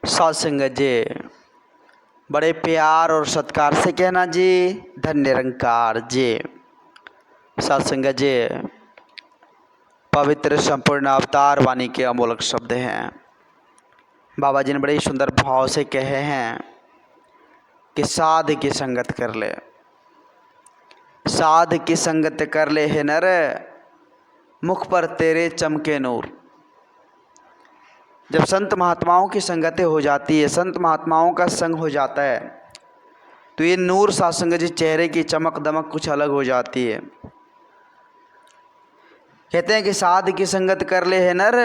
साध संगत जी, बड़े प्यार और सत्कार से कहना जी, धन्य निरंकार जी। साध संगत जी, पवित्र संपूर्ण अवतार वाणी के अमोलक शब्द हैं। बाबा जी ने बड़े सुंदर भाव से कहे हैं कि साध की संगत कर ले, साध की संगत कर ले हे नर, मुख पर तेरे चमके नूर। जब संत महात्माओं की संगतें हो जाती है, संत महात्माओं का संग हो जाता है, तो ये नूर साध संगत जी चेहरे की चमक दमक कुछ अलग हो जाती है। कहते हैं कि साध की संगत कर ले है नर,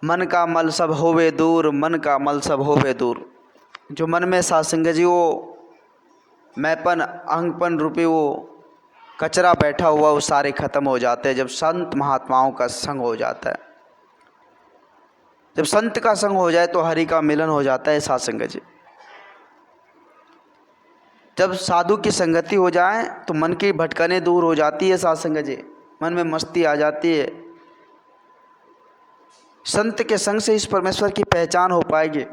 मन का मल सब होवे दूर, मन का मल सब होवे दूर। जो मन में साध संगत जी वो मैपन अहंगपन रूपी वो कचरा बैठा हुआ वो सारे खत्म हो जाते हैं जब संत महात्माओं का संग हो जाता है। जब संत का संग हो जाए तो हरि का मिलन हो जाता है साध संगत जी। जब साधु की संगति हो जाए तो मन की भटकने दूर हो जाती है साध संगत जी, मन में मस्ती आ जाती है। संत के संग से इस परमेश्वर की पहचान हो पाएगी,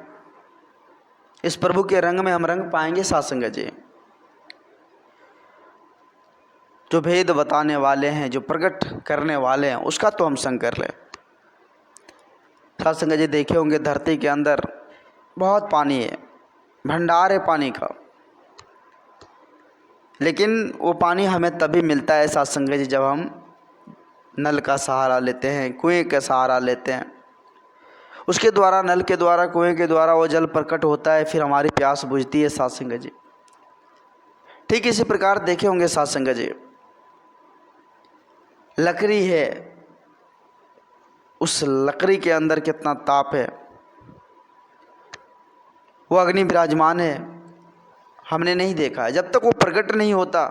इस प्रभु के रंग में हम रंग पाएंगे साध संगत जी। जो भेद बताने वाले हैं, जो प्रकट करने वाले हैं, उसका तो हम संग कर ले। साध संगत जी देखे होंगे धरती के अंदर बहुत पानी है, भंडार है पानी का, लेकिन वो पानी हमें तभी मिलता है साध संगत जी जब हम नल का सहारा लेते हैं, कुएं का सहारा लेते हैं। उसके द्वारा, नल के द्वारा, कुएं के द्वारा वो जल प्रकट होता है, फिर हमारी प्यास बुझती है साध संगत जी। ठीक इसी प्रकार देखे होंगे साध संगत जी, लकड़ी है, उस लकड़ी के अंदर कितना ताप है, वो अग्नि विराजमान है, हमने नहीं देखा है। जब तक वो प्रकट नहीं होता,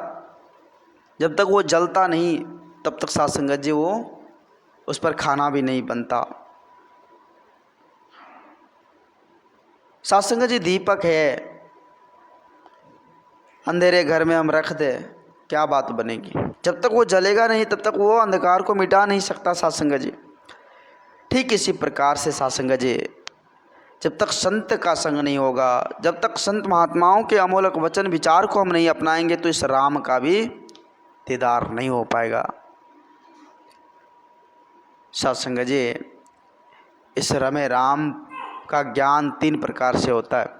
जब तक वो जलता नहीं, तब तक साध संगत जी वो उस पर खाना भी नहीं बनता। साध संगत जी दीपक है, अंधेरे घर में हम रख दे क्या बात बनेगी। जब तक वो जलेगा नहीं तब तक वो अंधकार को मिटा नहीं सकता साध संगत जी। ठीक इसी प्रकार से साध संगत जी, जब तक संत का संग नहीं होगा, जब तक संत महात्माओं के अमोलक वचन विचार को हम नहीं अपनाएंगे, तो इस राम का भी दीदार नहीं हो पाएगा साध संगत जी। इस रमे राम का ज्ञान 3 प्रकार से होता है,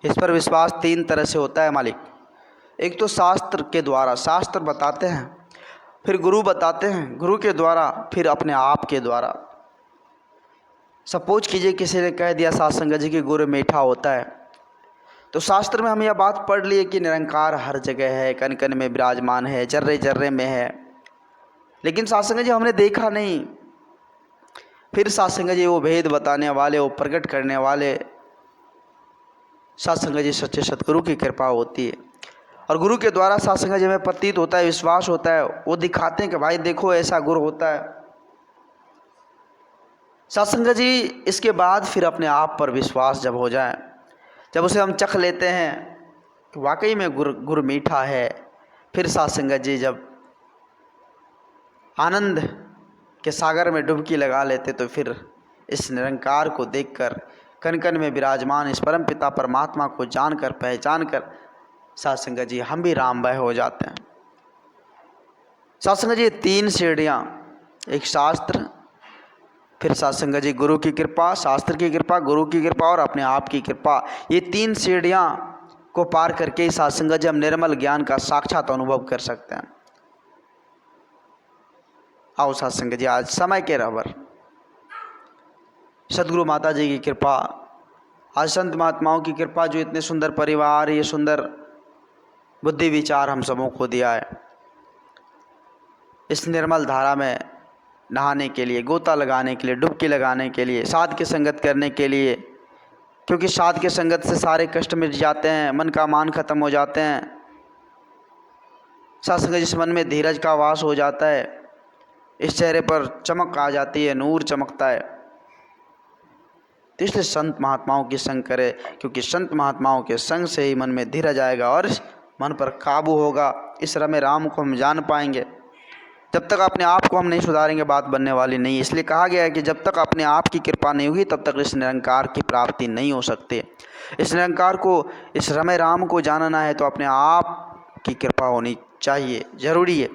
इस पर विश्वास 3 तरह से होता है मालिक। एक तो शास्त्र के द्वारा, शास्त्र बताते हैं, फिर गुरु बताते हैं, गुरु के द्वारा, फिर अपने आप के द्वारा। सपोज कीजिए किसी ने कह दिया साध संगत जी कि गुरु मीठा होता है, तो शास्त्र में हम यह बात पढ़ लिए कि निरंकार हर जगह है, कण कण में विराजमान है, जर्रे जर्रे में है, लेकिन साध संगत जी हमने देखा नहीं। फिर साध संगत जी वो भेद बताने वाले, वो प्रकट करने वाले साध संगत जी सच्चे सतगुरु की कृपा होती है, और गुरु के द्वारा साध संगत जी में प्रतीत होता है, विश्वास होता है, वो दिखाते हैं कि भाई देखो ऐसा गुरु होता है साध संगत जी। इसके बाद फिर अपने आप पर विश्वास जब हो जाए, जब उसे हम चख लेते हैं कि वाकई में गुरु मीठा है, फिर साध संगत जी जब आनंद के सागर में डुबकी लगा लेते, तो फिर इस निरंकार को देखकर, कण कण में विराजमान इस परम पिता परमात्मा को जानकर, पहचान कर साध संगत जी हम भी राममय हो जाते हैं। साध संगत जी 3 सीढ़ियाँ, एक शास्त्र, फिर साध संगत जी गुरु की कृपा, शास्त्र की कृपा, गुरु की कृपा और अपने आप की कृपा, ये 3 सीढ़ियाँ को पार करके साध संगत जी हम निर्मल ज्ञान का साक्षात अनुभव कर सकते हैं। आओ साध संगत जी, आज समय के रहबर सदगुरु माता जी की कृपा, आज संत महात्माओं की कृपा, जो इतने सुंदर परिवार, ये सुंदर बुद्धि विचार हम सबों को दिया है, इस निर्मल धारा में नहाने के लिए, गोता लगाने के लिए, डुबकी लगाने के लिए, साध की संगत करने के लिए, क्योंकि साध की संगत से सारे कष्ट मिट जाते हैं, मन का मान खत्म हो जाते हैं। साध संगत जिस मन में धीरज का वास हो जाता है, इस चेहरे पर चमक आ जाती है, नूर चमकता है। तो इसलिए संत महात्माओं की संग करे, क्योंकि संत महात्माओं के संग से ही मन में धीरज आएगा और मन पर काबू होगा। इस रमे राम को हम जान पाएंगे। जब तक अपने आप को हम नहीं सुधारेंगे बात बनने वाली नहीं है। इसलिए कहा गया है कि जब तक अपने आप की कृपा नहीं होगी तब तक इस निरंकार की प्राप्ति नहीं हो सकती। इस निरंकार को, इस रमे राम को जानना है तो अपने आप की कृपा होनी चाहिए, जरूरी है।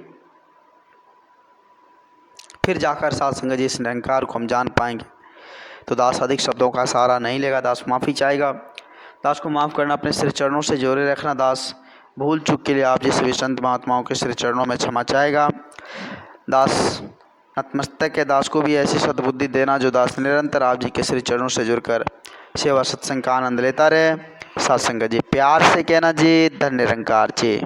फिर जाकर साध संगत जी इस निरंकार को हम जान पाएंगे। तो दास अधिक शब्दों का सहारा नहीं लेगा, दास माफ़ी चाहेगा। दास को माफ़ करना, अपने श्री चरणों से जोड़े रखना। दास भूल चूक के लिए आप जैसे भी संत महात्माओं के श्री चरणों में क्षमा चाहेगा। दास नतमस्तक है, दास को भी ऐसी सद्बुद्धि देना जो दास निरंतर आप जी के श्री चरणों से जुड़कर सेवा सत्संग का आनंद लेता रहे। साध संगत जी प्यार से कहना जी, धन्य निरंकार जी।